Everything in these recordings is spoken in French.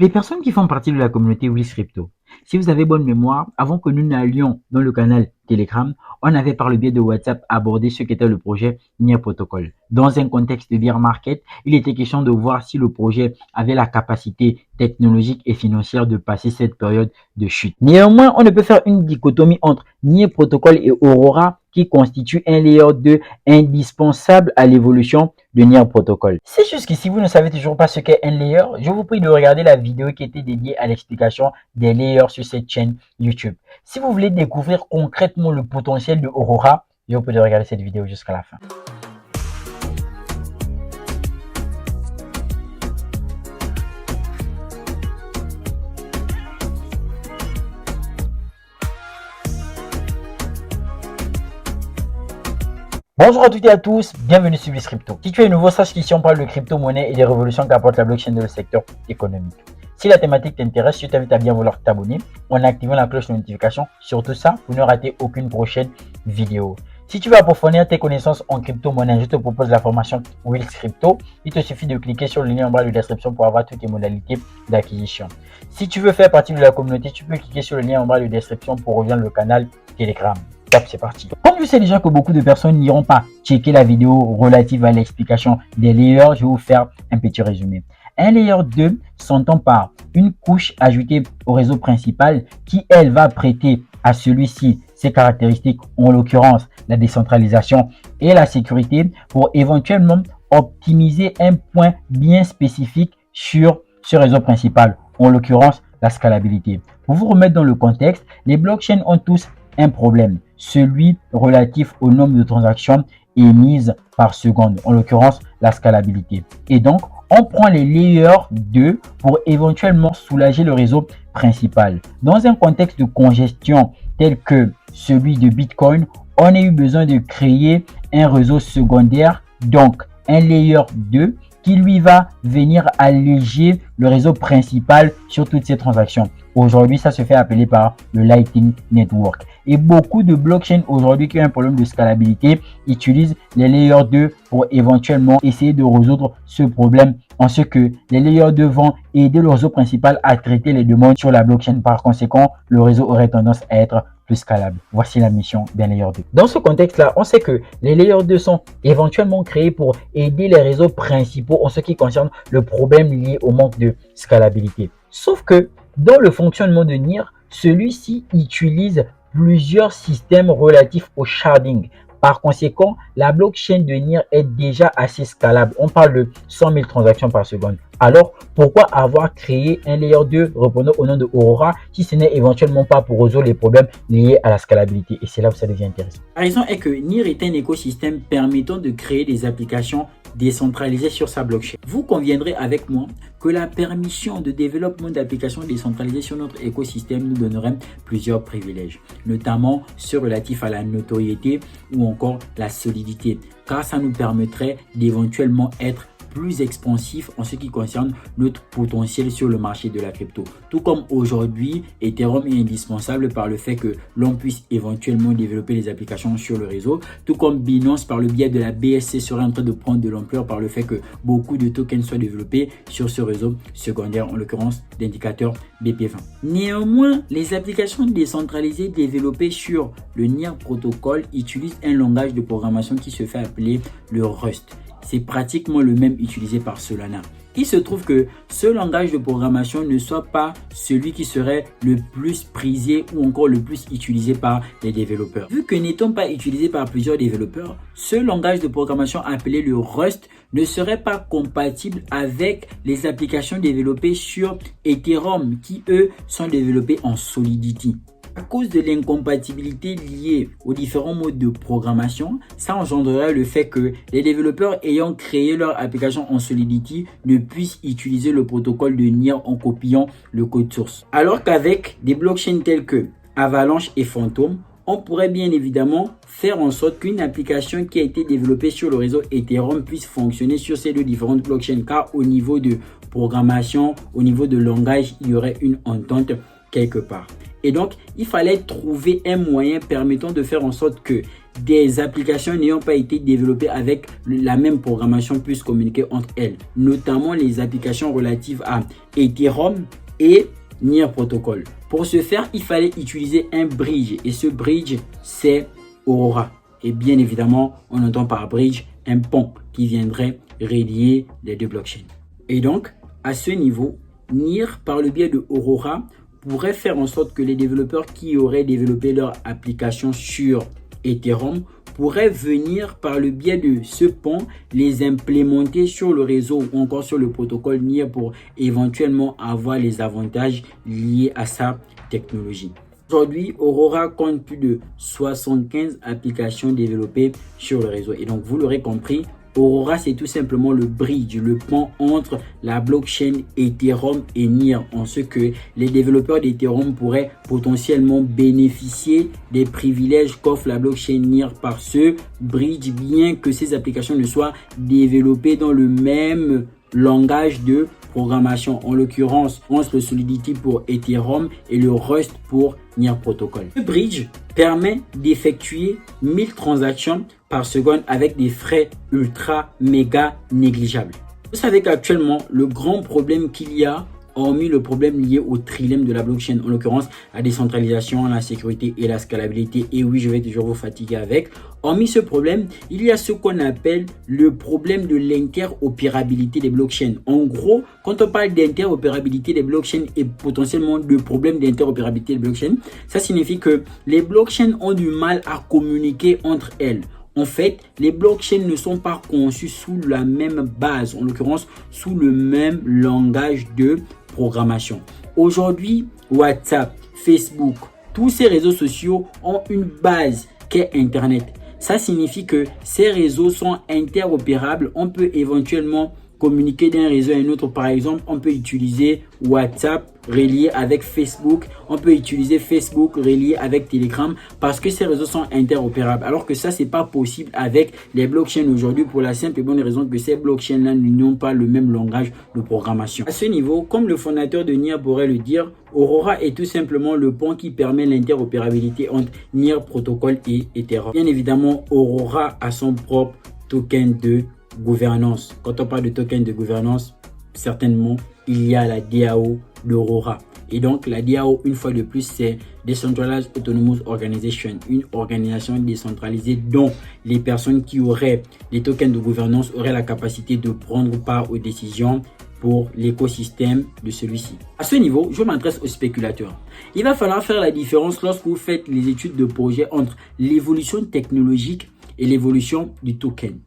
Les personnes qui font partie de la communauté Wills Crypto, si vous avez bonne mémoire, avant que nous n'allions dans le canal Telegram, on avait par le biais de WhatsApp abordé ce qu'était le projet Near Protocol. Dans un contexte de bear market, il était question de voir si le projet avait la capacité technologique et financière de passer cette période de chute. Néanmoins, on ne peut faire une dichotomie entre Near Protocol et Aurora qui constitue un layer 2 indispensable à l'évolution de Near Protocol. C'est juste que si vous ne savez toujours pas ce qu'est un layer, je vous prie de regarder la vidéo qui était dédiée à l'explication des layers sur cette chaîne YouTube. Si vous voulez découvrir concrètement le potentiel de Aurora, je vous prie de regarder cette vidéo jusqu'à la fin. Bonjour à toutes et à tous, bienvenue sur Wills Crypto. Si tu es nouveau, sache qu'ici on parle de crypto-monnaie et des révolutions qu'apporte la blockchain dans le secteur économique. Si la thématique t'intéresse, je t'invite à bien vouloir t'abonner en activant la cloche de notification. Surtout ça, pour ne rater aucune prochaine vidéo. Si tu veux approfondir tes connaissances en crypto-monnaie, je te propose la formation Wills Crypto. Il te suffit de cliquer sur le lien en bas de description pour avoir toutes les modalités d'acquisition. Si tu veux faire partie de la communauté, tu peux cliquer sur le lien en bas de description pour rejoindre le canal Telegram. Top, c'est parti. Comme je sais déjà que beaucoup de personnes n'iront pas checker la vidéo relative à l'explication des layers, je vais vous faire un petit résumé. Un layer 2 s'entend par une couche ajoutée au réseau principal qui, elle, va prêter à celui-ci ses caractéristiques, en l'occurrence la décentralisation et la sécurité, pour éventuellement optimiser un point bien spécifique sur ce réseau principal, en l'occurrence la scalabilité. Pour vous remettre dans le contexte, les blockchains ont tous un problème, celui relatif au nombre de transactions émises par seconde, en l'occurrence la scalabilité. Et donc, on prend les layers 2 pour éventuellement soulager le réseau principal. Dans un contexte de congestion tel que celui de Bitcoin, on a eu besoin de créer un réseau secondaire, donc un layer 2 qui lui va venir alléger le réseau principal sur toutes ces transactions. Aujourd'hui, ça se fait appeler par le Lightning Network. Et beaucoup de blockchains aujourd'hui qui ont un problème de scalabilité utilisent les layers 2 pour éventuellement essayer de résoudre ce problème, en ce que les layers 2 vont aider le réseau principal à traiter les demandes sur la blockchain. Par conséquent, le réseau aurait tendance à être plus scalable. Voici la mission d'un layer 2. Dans ce contexte-là, on sait que les layers 2 sont éventuellement créés pour aider les réseaux principaux en ce qui concerne le problème lié au manque de scalabilité. Sauf que dans le fonctionnement de NEAR, celui-ci utilise plusieurs systèmes relatifs au sharding. Par conséquent, la blockchain de NEAR est déjà assez scalable. On parle de 100 000 transactions par seconde. Alors, pourquoi avoir créé un layer 2 répondant au nom de Aurora si ce n'est éventuellement pas pour résoudre les problèmes liés à la scalabilité? Et c'est là où ça devient intéressant. La raison est que NEAR est un écosystème permettant de créer des applications décentralisées sur sa blockchain. Vous conviendrez avec moi que la permission de développement d'applications décentralisées sur notre écosystème nous donnerait plusieurs privilèges, notamment ceux relatifs à la notoriété ou encore la solidité, car ça nous permettrait d'éventuellement être plus expansif en ce qui concerne notre potentiel sur le marché de la crypto. Tout comme aujourd'hui, Ethereum est indispensable par le fait que l'on puisse éventuellement développer les applications sur le réseau, tout comme Binance par le biais de la BSC serait en train de prendre de l'ampleur par le fait que beaucoup de tokens soient développés sur ce réseau secondaire, en l'occurrence d'indicateur BP20. Néanmoins, les applications décentralisées développées sur le Near Protocol utilisent un langage de programmation qui se fait appeler le Rust. C'est pratiquement le même utilisé par Solana. Il se trouve que ce langage de programmation ne soit pas celui qui serait le plus prisé ou encore le plus utilisé par les développeurs. Vu que n'étant pas utilisé par plusieurs développeurs, ce langage de programmation appelé le Rust ne serait pas compatible avec les applications développées sur Ethereum qui, eux, sont développées en Solidity. À cause de l'incompatibilité liée aux différents modes de programmation, ça engendrerait le fait que les développeurs ayant créé leur application en Solidity ne puissent utiliser le protocole de NEAR en copiant le code source. Alors qu'avec des blockchains telles que Avalanche et Phantom, on pourrait bien évidemment faire en sorte qu'une application qui a été développée sur le réseau Ethereum puisse fonctionner sur ces deux différentes blockchains, car au niveau de programmation, au niveau de langage, il y aurait une entente quelque part. Et donc, il fallait trouver un moyen permettant de faire en sorte que des applications n'ayant pas été développées avec la même programmation puissent communiquer entre elles, notamment les applications relatives à Ethereum et Near Protocol. Pour ce faire, il fallait utiliser un bridge et ce bridge, c'est Aurora. Et bien évidemment, on entend par bridge un pont qui viendrait relier les deux blockchains. Et donc, à ce niveau, Near, par le biais de Aurora, pourrait faire en sorte que les développeurs qui auraient développé leur application sur Ethereum pourraient venir par le biais de ce pont les implémenter sur le réseau ou encore sur le protocole Near pour éventuellement avoir les avantages liés à sa technologie. Aujourd'hui, Aurora compte plus de 75 applications développées sur le réseau. Et donc, vous l'aurez compris, Aurora, c'est tout simplement le bridge, le pont entre la blockchain Ethereum et Near, en ce que les développeurs d'Ethereum pourraient potentiellement bénéficier des privilèges qu'offre la blockchain Near par ce bridge, bien que ces applications ne soient développées dans le même langage de programmation. En l'occurrence, on se le Solidity pour Ethereum et le Rust pour Near Protocol. Le bridge permet d'effectuer 1000 transactions par seconde avec des frais ultra méga négligeables. Vous savez qu'actuellement, le grand problème qu'il y a, hormis le problème lié au trilemme de la blockchain, en l'occurrence la décentralisation, la sécurité et la scalabilité, et oui, je vais toujours vous fatiguer avec, hormis ce problème, il y a ce qu'on appelle le problème de l'interopérabilité des blockchains. En gros, quand on parle d'interopérabilité des blockchains et potentiellement de problème d'interopérabilité des blockchains, ça signifie que les blockchains ont du mal à communiquer entre elles. En fait, les blockchains ne sont pas conçues sous la même base, en l'occurrence sous le même langage de programmation. Aujourd'hui, WhatsApp, Facebook, tous ces réseaux sociaux ont une base qu'est Internet. Ça signifie que ces réseaux sont interopérables. On peut éventuellement communiquer d'un réseau à un autre. Par exemple, on peut utiliser WhatsApp relié avec Facebook. On peut utiliser Facebook relié avec Telegram parce que ces réseaux sont interopérables. Alors que ça, c'est pas possible avec les blockchains aujourd'hui pour la simple et bonne raison que ces blockchains-là n'ont pas le même langage de programmation. À ce niveau, comme le fondateur de Near pourrait le dire, Aurora est tout simplement le pont qui permet l'interopérabilité entre Near Protocol et Ethereum. Bien évidemment, Aurora a son propre token de gouvernance. Quand on parle de token de gouvernance, certainement, il y a la DAO d'Aurora. Et donc, la DAO, une fois de plus, c'est Decentralized Autonomous Organization, une organisation décentralisée dont les personnes qui auraient les tokens de gouvernance auraient la capacité de prendre part aux décisions pour l'écosystème de celui-ci. À ce niveau, je m'adresse aux spéculateurs. Il va falloir faire la différence lorsque vous faites les études de projet entre l'évolution technologique et l'évolution du token.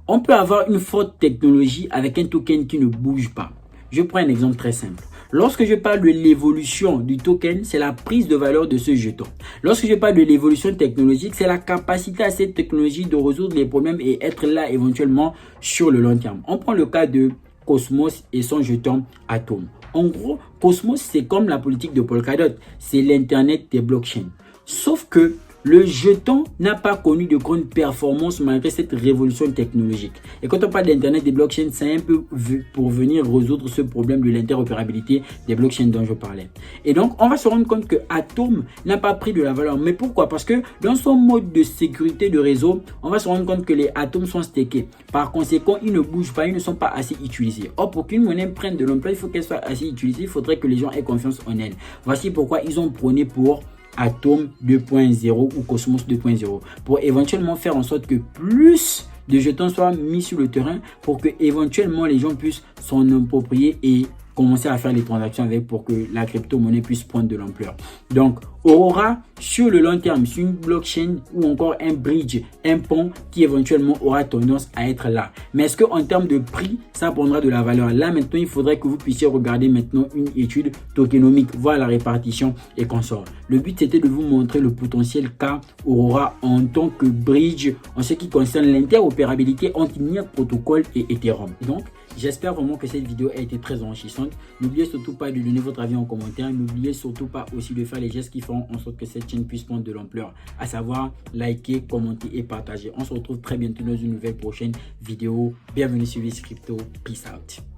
On peut avoir une forte technologie avec un token qui ne bouge pas. Je prends un exemple très simple. Lorsque je parle de l'évolution du token, c'est la prise de valeur de ce jeton. Lorsque je parle de l'évolution technologique, c'est la capacité à cette technologie de résoudre les problèmes et être là éventuellement sur le long terme. On prend le cas de Cosmos et son jeton Atom. En gros, Cosmos, c'est comme la politique de Polkadot. C'est l'Internet des blockchains. Sauf que le jeton n'a pas connu de grande performance malgré cette révolution technologique. Et quand on parle d'Internet des blockchains, c'est un peu pour venir résoudre ce problème de l'interopérabilité des blockchains dont je parlais. Et donc, on va se rendre compte que Atom n'a pas pris de la valeur. Mais pourquoi? Parce que dans son mode de sécurité de réseau, on va se rendre compte que les atomes sont stakés. Par conséquent, ils ne bougent pas, ils ne sont pas assez utilisés. Or, pour qu'une monnaie prenne de l'ampleur, il faut qu'elle soit assez utilisée. Il faudrait que les gens aient confiance en elle. Voici pourquoi ils ont prôné pour Atom 2.0 ou Cosmos 2.0 pour éventuellement faire en sorte que plus de jetons soient mis sur le terrain pour que éventuellement les gens puissent s'en approprier et commencer à faire les transactions avec pour que la crypto-monnaie puisse prendre de l'ampleur. Donc, Aurora, sur le long terme, sur une blockchain ou encore un bridge, un pont qui éventuellement aura tendance à être là. Mais est-ce qu'en termes de prix, ça prendra de la valeur? Là, maintenant, il faudrait que vous puissiez regarder maintenant une étude tokenomique, voir la répartition et consorts. Le but, c'était de vous montrer le potentiel qu'a Aurora en tant que bridge en ce qui concerne l'interopérabilité entre Near Protocol et Ethereum. Donc, j'espère vraiment que cette vidéo a été très enrichissante. N'oubliez surtout pas de donner votre avis en commentaire. N'oubliez surtout pas aussi de faire les gestes qui feront en sorte que cette chaîne puisse prendre de l'ampleur. À savoir, liker, commenter et partager. On se retrouve très bientôt dans une nouvelle prochaine vidéo. Bienvenue sur Crypto. Peace out.